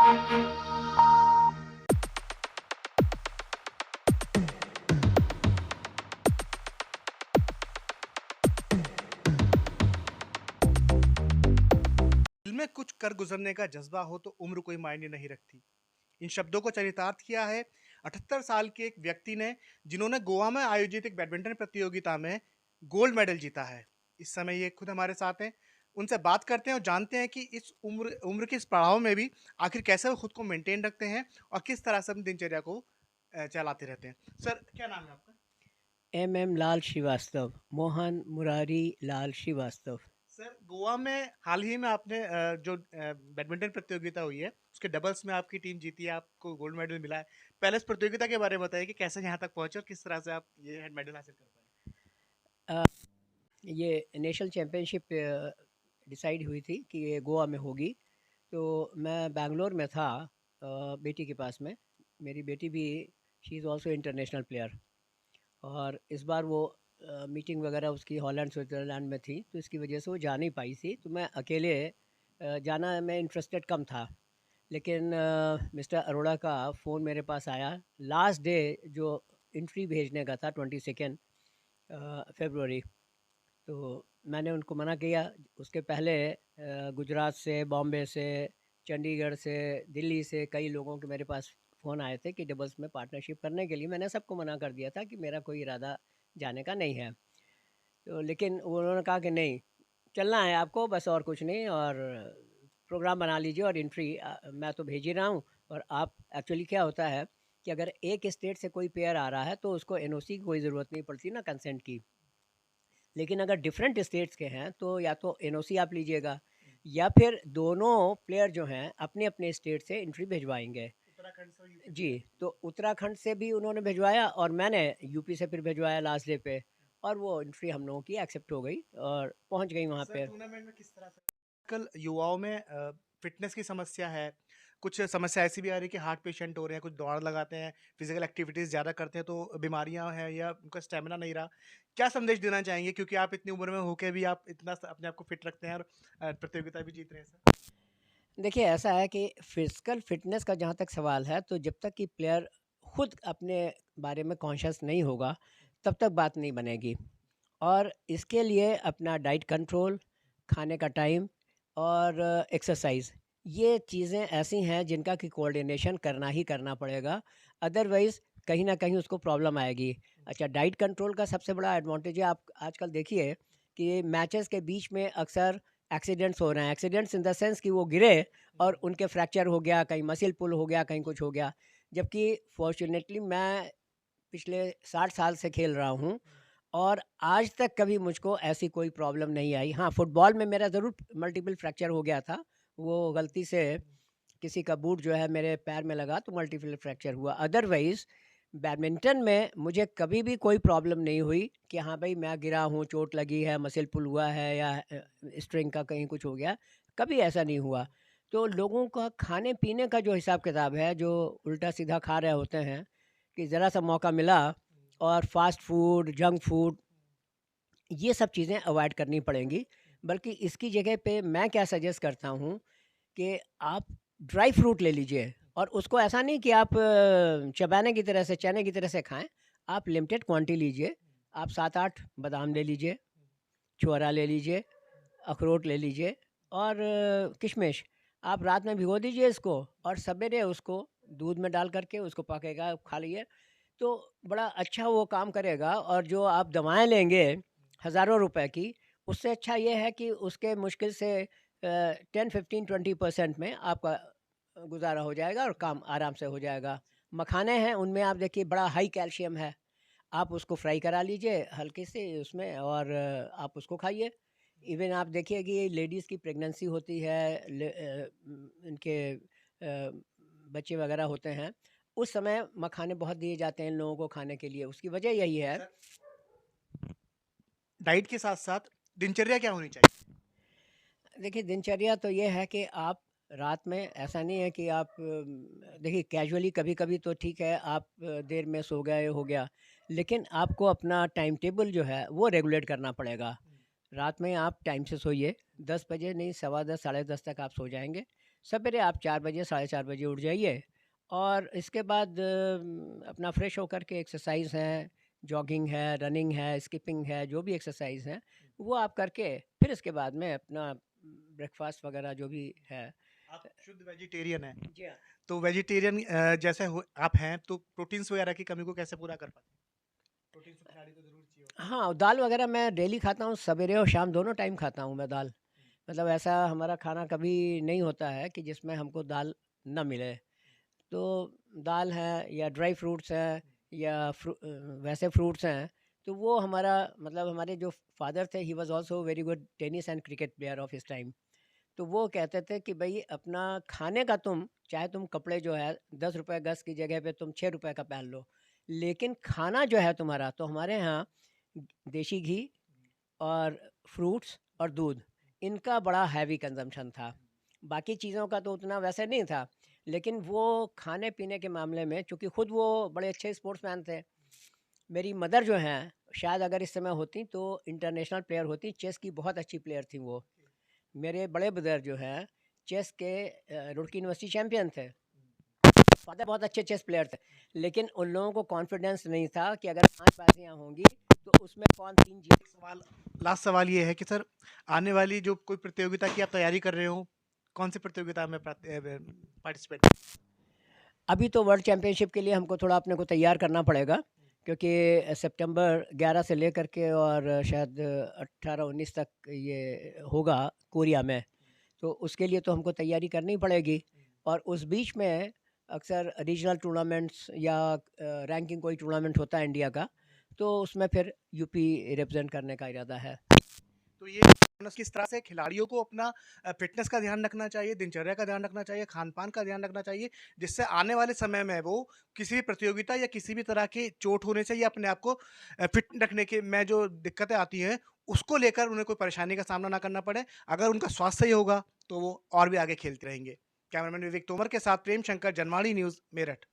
दिल में कुछ कर गुजरने का जज्बा हो तो उम्र कोई मायने नहीं रखती। इन शब्दों को चरितार्थ किया है 78 साल के एक व्यक्ति ने, जिन्होंने गोवा में आयोजित एक बैडमिंटन प्रतियोगिता में गोल्ड मेडल जीता है। इस समय ये खुद हमारे साथ हैं। उनसे बात करते हैं और जानते हैं कि इस उम्र उम्र के इस पड़ाव में भी आखिर कैसे वो खुद को मेंटेन रखते हैं और किस तरह से अपनी दिनचर्या को चलाते रहते हैं। सर, क्या नाम है आपका? एम लाल श्रीवास्तव, मोहन मुरारी लाल श्रीवास्तव। सर, गोवा में हाल ही में आपने जो बैडमिंटन प्रतियोगिता हुई है, उसके डबल्स में आपकी टीम जीती है, आपको गोल्ड मेडल मिला है। पहले इस प्रतियोगिता के बारे में बताइए कि कैसे यहाँ तक पहुँचे और किस तरह से आप ये मेडल हासिल कर पाए? अ, ये नेशनल चैम्पियनशिप डिसाइड हुई थी कि ये गोवा में होगी। तो मैं बैंगलोर में था बेटी के पास में। मेरी बेटी भी she is also international player, और इस बार वो मीटिंग वगैरह उसकी हॉलैंड स्विट्ज़रलैंड में थी, तो इसकी वजह से वो जा नहीं पाई थी। तो मैं अकेले जाना में इंटरेस्टेड कम था। लेकिन मिस्टर अरोड़ा का फ़ोन मेरे पास आया लास्ट डे, जो एंट्री भेजने का था 22 फरवरी। तो मैंने उनको मना किया। उसके पहले गुजरात से, बॉम्बे से, चंडीगढ़ से, दिल्ली से कई लोगों के मेरे पास फ़ोन आए थे कि डबल्स में पार्टनरशिप करने के लिए। मैंने सबको मना कर दिया था कि मेरा कोई इरादा जाने का नहीं है। तो लेकिन उन्होंने कहा कि नहीं, चलना है आपको बस, और कुछ नहीं, और प्रोग्राम बना लीजिए और एंट्री मैं तो भेज ही रहा हूँ। और आप एक्चुअली क्या होता है कि अगर एक स्टेट से कोई पेयर आ रहा है तो उसको एनओसी की कोई ज़रूरत नहीं पड़ती ना, कंसेंट की। लेकिन अगर डिफरेंट स्टेट्स के हैं तो या तो एनओसी आप लीजिएगा, या फिर दोनों प्लेयर जो हैं अपने अपने स्टेट से एंट्री भिजवाएंगे। उत्तराखंड से और यूपी से जी, भी। तो उत्तराखंड से भी उन्होंने भिजवाया और मैंने यूपी से फिर भिजवाया लास्ट डे पे, और वो एंट्री हम लोगों की एक्सेप्ट हो गई और पहुंच गई वहाँ सर, पे। टूर्नामेंट में किस तरह से आजकल युवाओं में फिटनेस की समस्या है। कुछ समस्या ऐसी भी आ रही है कि हार्ट पेशेंट हो रहे हैं, कुछ दौड़ लगाते हैं, फिजिकल एक्टिविटीज ज़्यादा करते हैं तो बीमारियां हैं या उनका स्टेमिना नहीं रहा। क्या संदेश देना चाहेंगे, क्योंकि आप इतनी उम्र में होके भी आप इतना अपने आप को फिट रखते हैं और प्रतियोगिता भी जीत रहे हैं सर? देखिए, ऐसा है कि फिजिकल फिटनेस का जहाँ तक सवाल है, तो जब तक कि प्लेयर खुद अपने बारे में कॉन्शियस नहीं होगा तब तक बात नहीं बनेगी। और इसके लिए अपना डाइट कंट्रोल, खाने का टाइम और एक्सरसाइज, ये चीज़ें ऐसी हैं जिनका कि कोऑर्डिनेशन करना ही करना पड़ेगा। अदरवाइज़ कहीं ना कहीं उसको प्रॉब्लम आएगी। अच्छा, डाइट कंट्रोल का सबसे बड़ा एडवांटेज है, आप आजकल देखिए कि मैचेस के बीच में अक्सर एक्सीडेंट्स हो रहे हैं। एक्सीडेंट्स इन द सेंस कि वो गिरे और उनके फ्रैक्चर हो गया, कहीं मसल पुल हो गया, कहीं कुछ हो गया। जबकि फॉर्चुनेटली मैं पिछले 60 साल से खेल रहा हूँ और आज तक कभी मुझको ऐसी कोई प्रॉब्लम नहीं आई। हाँ, फुटबॉल में मेरा ज़रूर मल्टीपल फ्रैक्चर हो गया था। वो गलती से किसी का बूट जो है मेरे पैर में लगा तो मल्टीपल फ्रैक्चर हुआ। अदरवाइज़ बैडमिंटन में मुझे कभी भी कोई प्रॉब्लम नहीं हुई कि हाँ भाई मैं गिरा हूँ, चोट लगी है, मसल पुल हुआ है, या स्ट्रिंग का कहीं कुछ हो गया। कभी ऐसा नहीं हुआ। तो लोगों का खाने-पीने का जो हिसाब किताब है, जो उल्टा-सीधा खा रहे होते हैं कि ज़रा-सा मौका मिला और फ़ास्ट फूड, जंक फूड, ये सब चीज़ें अवॉइड करनी पड़ेंगी। बल्कि इसकी जगह पे मैं क्या सजेस्ट करता हूँ कि आप ड्राई फ्रूट ले लीजिए, और उसको ऐसा नहीं कि आप चबाने की तरह से, चने की तरह से खाएँ। आप लिमिटेड क्वांटिटी लीजिए। आप 7-8 बादाम ले लीजिए, छुआरा ले लीजिए, अखरोट ले लीजिए, और किशमिश। आप रात में भिगो दीजिए इसको, और सवेरे उसको दूध में डाल कर के उसको पकेगा, खा लीजिए। तो बड़ा अच्छा वो काम करेगा। और जो आप दवाएँ लेंगे हज़ारों रुपए की, उससे अच्छा ये है कि उसके मुश्किल से 10, 15, 20% में आपका गुज़ारा हो जाएगा और काम आराम से हो जाएगा। मखाने हैं, उनमें आप देखिए बड़ा हाई कैल्शियम है। आप उसको फ्राई करा लीजिए हल्के से उसमें, और आप उसको खाइए। इवन आप देखिए कि लेडीज़ की प्रेगनेंसी होती है, इनके बच्चे वगैरह होते हैं, उस समय मखाने बहुत दिए जाते हैं इन लोगों को खाने के लिए। उसकी वजह यही है। सर, डाइट के साथ साथ दिनचर्या क्या होनी चाहिए? देखिए, दिनचर्या तो ये है कि आप रात में, ऐसा नहीं है कि आप देखिए कैजुअली कभी-कभी तो ठीक है, आप देर में सो गए, हो गया। लेकिन आपको अपना टाइम टेबल जो है वो रेगुलेट करना पड़ेगा। रात में आप टाइम से सोइए, 10 बजे नहीं, सवा 10, साढ़े 10 तक आप सो जाएँगे। सवेरे आप 4 बजे, साढ़े 4 बजे उठ जाइए और इसके बाद अपना फ्रेश होकर के एक्सरसाइज़ है, जॉगिंग है, रनिंग है, स्किपिंग है, जो भी एक्सरसाइज़ हैं, वो आप करके फिर इसके बाद में अपना ब्रेकफ़ास्ट वगैरह जो भी है। आप शुद्ध वेजिटेरियन हैं, जी हाँ। तो वेजिटेरियन जैसे हो आप हैं, तो प्रोटीन्स वगैरह की कमी को कैसे पूरा कर पाते हैं? प्रोटीन्स तो खिलाड़ी को ज़रूर चाहिए होता है। हाँ, दाल वगैरह मैं डेली खाता हूँ, सवेरे और शाम दोनों टाइम खाता हूँ मैं दाल। मतलब ऐसा हमारा खाना कभी नहीं होता है कि जिसमें हमको दाल ना मिले। तो दाल है या ड्राई फ्रूट्स हैं या वैसे फ्रूट्स हैं, तो वो हमारा मतलब हमारे जो फादर थे, he was also very good tennis and cricket player of his time. तो वो कहते थे कि भई अपना खाने का चाहे तुम कपड़े जो है ₹10 गज़ की जगह पे तुम ₹6 का पहन लो, लेकिन खाना जो है तुम्हारा, तो हमारे यहाँ देशी घी और फ्रूट्स और दूध, इनका बड़ा हैवी कंज़म्पशन था। बाकी चीज़ों का तो उतना वैसे नहीं था, लेकिन वो खाने-पीने के मामले में चूँकि खुद वो बड़े अच्छे स्पोर्ट्समैन थे। मेरी मदर जो हैं, शायद अगर इस समय होतीं तो इंटरनेशनल प्लेयर होतीं, चेस की बहुत अच्छी प्लेयर थीं वो। मेरे बड़े ब्रदर जो हैं, चेस के रुड़की यूनिवर्सिटी चैंपियन थे। फादर बहुत अच्छे चेस प्लेयर थे, लेकिन उन लोगों को कॉन्फिडेंस नहीं था कि अगर 5 बाजियाँ होंगी, तो उसमें कौन 3 जीत। सवाल लास्ट सवाल ये है कि सर, आने वाली जो कोई प्रतियोगिता की आप तैयारी कर रहे हो, कौन सी प्रतियोगिता में पार्टिसिपेट? अभी तो वर्ल्ड चैंपियनशिप के लिए हमको थोड़ा अपने को तैयार करना पड़ेगा, क्योंकि सितंबर 11 से लेकर के और शायद 18-19 तक ये होगा कोरिया में। तो उसके लिए तो हमको तैयारी करनी पड़ेगी और उस बीच में अक्सर रीजनल टूर्नामेंट्स या रैंकिंग कोई टूर्नामेंट होता है इंडिया का, तो उसमें फिर यूपी रिप्रेजेंट करने का इरादा है। तो ये किस तरह से खिलाड़ियों को अपना फिटनेस का ध्यान रखना चाहिए, दिनचर्या का ध्यान रखना चाहिए, खान-पान का ध्यान रखना चाहिए, जिससे आने वाले समय में वो किसी भी प्रतियोगिता या किसी भी तरह की चोट होने से या अपने आप को फिट रखने के में जो दिक्कतें आती हैं, उसको लेकर उन्हें कोई परेशानी का सामना ना करना पड़े। अगर उनका स्वास्थ्य सही होगा, तो वो और भी आगे खेलते रहेंगे। कैमरामैन विवेक तोमर के साथ प्रेम शंकर, जनवाणी न्यूज़, मेरठ।